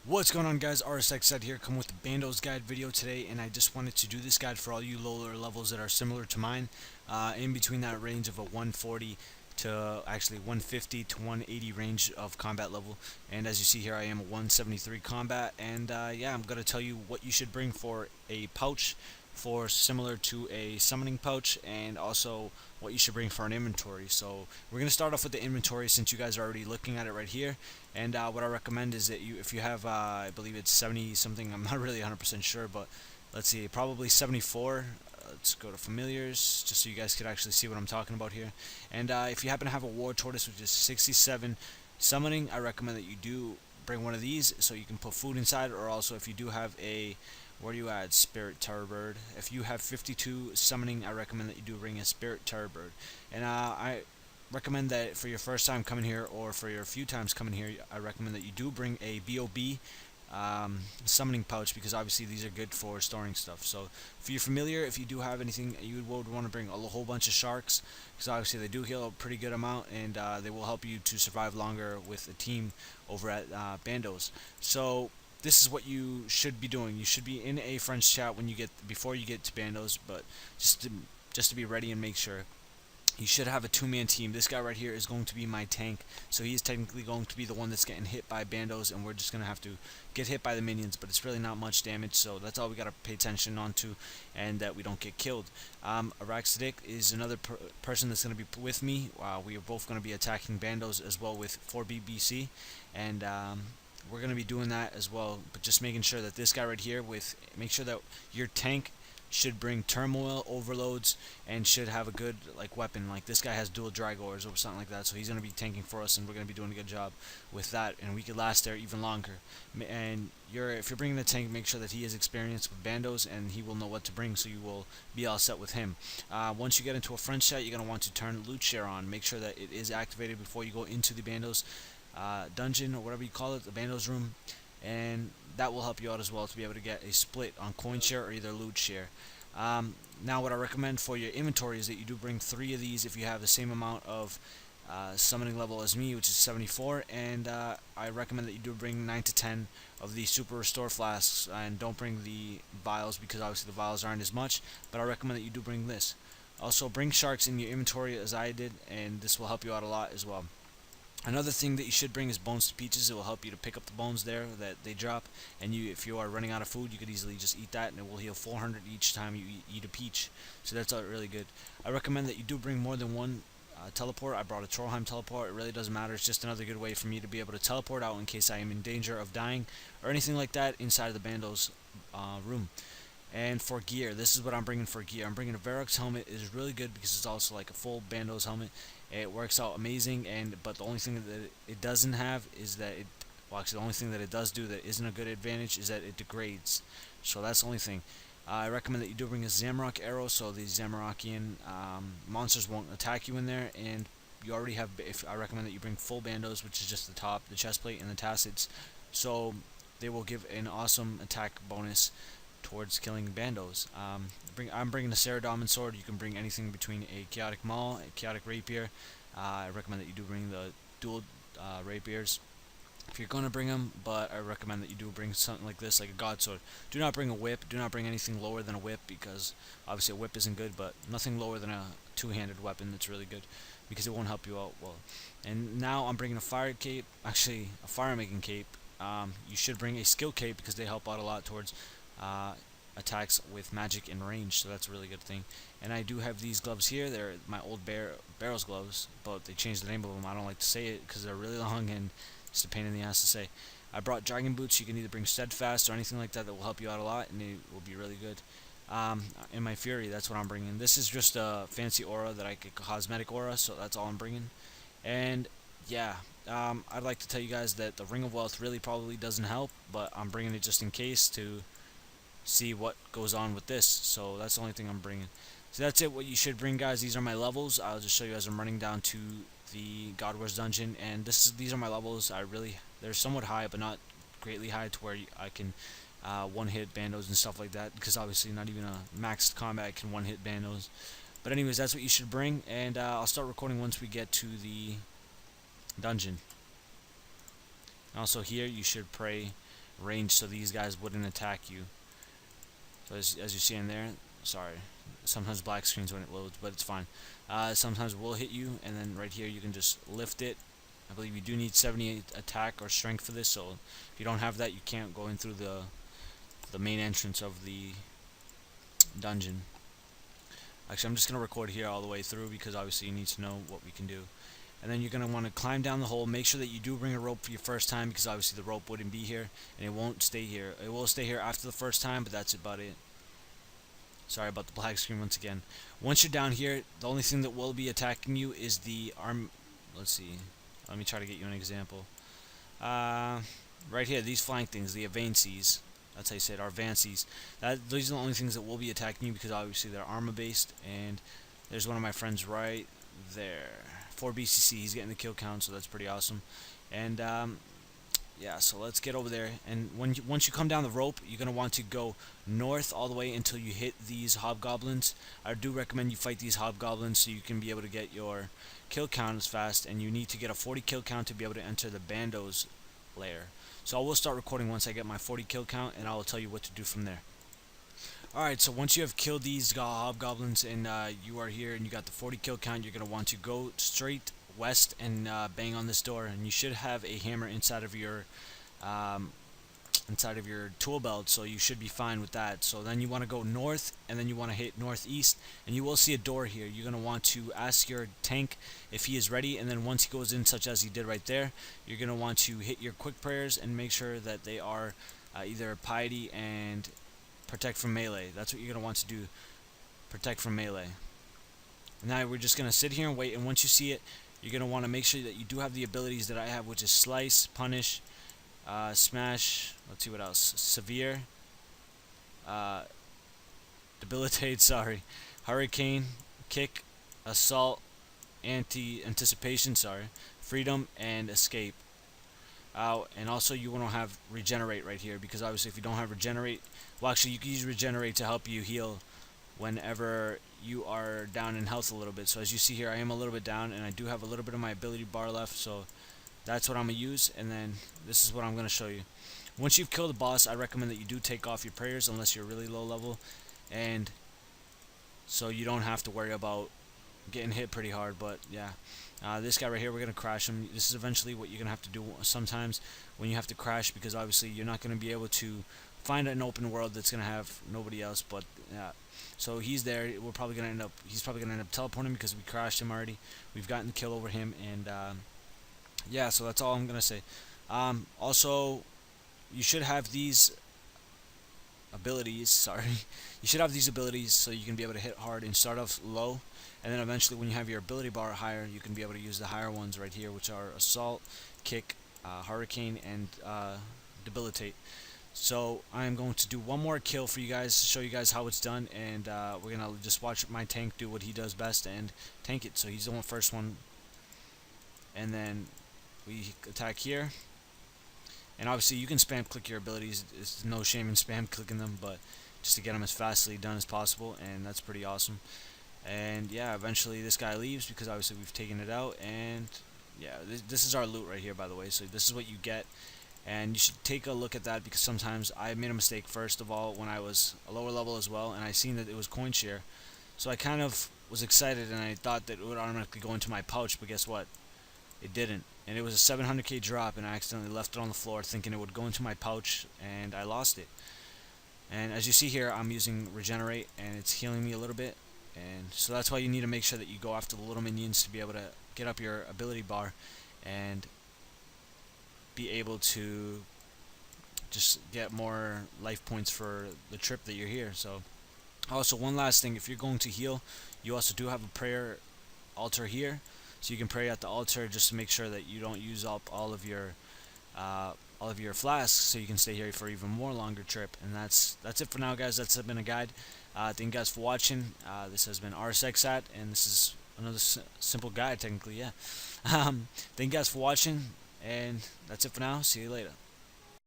What's going on, guys? RsXat here, come with the Bandos guide video today, and I just wanted to do this guide for all you lower levels that are similar to mine, in between that range of a 140 to actually 150 to 180 range of combat level. And as you see here, I am a 173 combat, and yeah, I'm going to tell you what you should bring for a pouch for similar to a summoning pouch, and also what you should bring for an inventory. So we're going to start off with the inventory since you guys are already looking at it right here. And what I recommend is that if you have, I believe it's 70 something, I'm not really 100% sure, but let's see, probably 74. Let's go to familiars, just so you guys could actually see what I'm talking about here. And if you happen to have a war tortoise, which is 67 summoning, I recommend that you do bring one of these so you can put food inside. Or also, if you do have a, where do you add spirit terror bird, if you have 52 summoning, I recommend that you do bring a spirit terror bird. And I recommend that for your first time coming here, or for your few times coming here, I recommend that you do bring a BOB summoning pouch, because obviously these are good for storing stuff. So for your familiar, if you do have anything, you would want to bring a whole bunch of sharks, because obviously they do heal a pretty good amount, and they will help you to survive longer with a team over at Bandos. So this is what you should be doing. You should be in a friends chat before you get to Bandos, but just to be ready and make sure. You should have a two-man team. This guy right here is going to be my tank, so he is technically going to be the one that's getting hit by Bandos, and we're just going to have to get hit by the minions, but it's really not much damage, so that's all we got to pay attention on to, and that we don't get killed. RsXat is another person that's going to be with me. We are both going to be attacking Bandos as well with 4BBC, and we're going to be doing that as well, but just making sure that this guy right here, make sure that your tank should bring turmoil overloads and should have a good weapon. Like this guy has dual dragors or something like that, so he's going to be tanking for us, and we're going to be doing a good job with that, and we could last there even longer. And if you're bringing the tank, make sure that he is experienced with Bandos, and he will know what to bring, so you will be all set with him. Once you get into a friend chat, you're going to want to turn loot share on. Make sure that it is activated before you go into the Bandos dungeon, or whatever you call it, the Bandos room, and that will help you out as well to be able to get a split on coin share or either loot share. Now what I recommend for your inventory is that you do bring 3 of these if you have the same amount of summoning level as me, which is 74, and I recommend that you do bring 9 to 10 of the super restore flasks, and don't bring the vials, because obviously the vials aren't as much, but I recommend that you do bring this. Also bring sharks in your inventory as I did, and this will help you out a lot as well. Another thing that you should bring is bones to peaches. It will help you to pick up the bones there that they drop, and if you are running out of food, you could easily just eat that, and it will heal 400 each time you eat a peach. So that's really good. I recommend that you do bring more than one teleport. I brought a Trollheim teleport. It really doesn't matter. It's just another good way for me to be able to teleport out in case I am in danger of dying or anything like that inside of the Bandos room. And for gear, this is what I'm bringing for gear. I'm bringing a Varrox helmet. It is really good because it's also like a full Bandos helmet. It works out amazing, but the only thing that it doesn't have is that the only thing that it does do that isn't a good advantage is that it degrades. So that's the only thing. I recommend that you do bring a Zamorak arrow, so the Zamorakian monsters won't attack you in there, and you already have. I recommend that you bring full Bandos, which is just the top, the chest plate, and the tassets, so they will give an awesome attack bonus towards killing Bandos. I'm bringing a Saradomin sword. You can bring anything between a Chaotic Maul, a Chaotic Rapier. I recommend that you do bring the dual rapiers if you're going to bring them, but I recommend that you do bring something like this, like a God Sword. Do not bring a whip. Do not bring anything lower than a whip, because obviously a whip isn't good, but nothing lower than a two-handed weapon that's really good, because it won't help you out well. And now I'm bringing a fire cape, actually a fire-making cape. You should bring a skill cape, because they help out a lot towards attacks with magic and range, so that's a really good thing. And I do have these gloves here. They're my old Barrels gloves, but they changed the name of them. I don't like to say it because they're really long and it's a pain in the ass to say. I brought dragon boots. You can either bring steadfast or anything like that will help you out a lot, and it will be really good. In my fury, that's what I'm bringing. This is just a fancy aura that I could cosmetic aura, so that's all I'm bringing. And yeah, I'd like to tell you guys that the Ring of Wealth really probably doesn't help, but I'm bringing it just in case to see what goes on with this. So that's the only thing I'm bringing. So that's it, what you should bring, guys. These are my levels. I'll just show you as I'm running down to the God Wars dungeon, and these are my levels. They're somewhat high, but not greatly high to where I can one-hit Bandos and stuff like that, because obviously not even a maxed combat can one-hit Bandos. But anyways, that's what you should bring, and I'll start recording once we get to the dungeon. Also here, you should pray range so these guys wouldn't attack you. So as you see in there, sorry, sometimes black screens when it loads, but it's fine. Sometimes it will hit you, and then right here you can just lift it. I believe you do need 78 attack or strength for this, so if you don't have that, you can't go in through the main entrance of the dungeon. Actually, I'm just going to record here all the way through because obviously you need to know what we can do. And then you're going to want to climb down the hole. Make sure that you do bring a rope for your first time because obviously the rope wouldn't be here and it won't stay here. It will stay here after the first time, but that's about it. Sorry about the black screen once again. Once you're down here, the only thing that will be attacking you is the arm. Let's see. Let me try to get you an example. Right here, these flank things, the Avances. That's how you say it, Arvances. These are the only things that will be attacking you because obviously they're armor based. And there's one of my friends right there. 4 BCC. He's getting the kill count, so that's pretty awesome. And yeah, so let's get over there. And once you come down the rope, you're gonna want to go north all the way until you hit these hobgoblins. I do recommend you fight these hobgoblins so you can be able to get your kill count as fast. And you need to get a 40 kill count to be able to enter the Bandos layer. So I will start recording once I get my 40 kill count, and I will tell you what to do from there. Alright, so once you have killed these hobgoblins and you are here and you got the 40 kill count, you're going to want to go straight west and bang on this door. And you should have a hammer inside of your tool belt, so you should be fine with that. So then you want to go north, and then you want to hit northeast, and you will see a door here. You're going to want to ask your tank if he is ready, and then once he goes in, such as he did right there, you're going to want to hit your quick prayers and make sure that they are either piety and protect from melee. That's what you're going to want to do, protect from melee. Now we're just going to sit here and wait, and once you see it, you're going to want to make sure that you do have the abilities that I have, which is slice, punish, smash, let's see what else, severe, debilitate, sorry, hurricane, kick, assault, anticipation, sorry, freedom, and escape. And also you want to have regenerate right here, because obviously if you don't have regenerate, well, actually you can use regenerate to help you heal whenever you are down in health a little bit. So as you see here, I am a little bit down, and I do have a little bit of my ability bar left, so that's what I'm going to use. And then this is what I'm going to show you. Once you've killed the boss, I recommend that you do take off your prayers unless you're really low level, and so you don't have to worry about getting hit pretty hard. But yeah, this guy right here, we're going to crash him. This is eventually what you're going to have to do sometimes when you have to crash, because obviously you're not going to be able to find an open world that's going to have nobody else. But yeah, so he's there. We're probably going to end up, he's probably going to end up teleporting because we crashed him already. We've gotten the kill over him, and yeah, so that's all I'm going to say. Also, you should have these abilities, sorry. You should have these abilities so you can be able to hit hard and start off low. And then eventually when you have your ability bar higher, you can be able to use the higher ones right here, which are assault, kick, hurricane, and debilitate. So I'm going to do one more kill for you guys to show you guys how it's done, and we're going to just watch my tank do what he does best and tank it. So he's the first one, and then we attack here. And obviously you can spam click your abilities. There's no shame in spam clicking them, but just to get them as fastly done as possible, and that's pretty awesome. And yeah, eventually this guy leaves because obviously we've taken it out. And yeah, this is our loot right here, by the way. So this is what you get, and you should take a look at that, because sometimes I made a mistake first of all when I was a lower level as well, and I seen that it was coin share, so I kind of was excited and I thought that it would automatically go into my pouch, but guess what? It didn't. And it was a 700k drop, and I accidentally left it on the floor thinking it would go into my pouch, and I lost it. And as you see here, I'm using regenerate, and it's healing me a little bit. And so that's why you need to make sure that you go after the little minions to be able to get up your ability bar and be able to just get more life points for the trip that you're here. So also, one last thing, if you're going to heal, you also do have a prayer altar here, so you can pray at the altar just to make sure that you don't use up all of your flasks, so you can stay here for even more longer trip. And that's it for now, guys. That's been a guide. Thank you guys for watching. This has been RsXat, and this is another simple guide technically. Yeah. Thank you guys for watching, and that's it for now. See you later.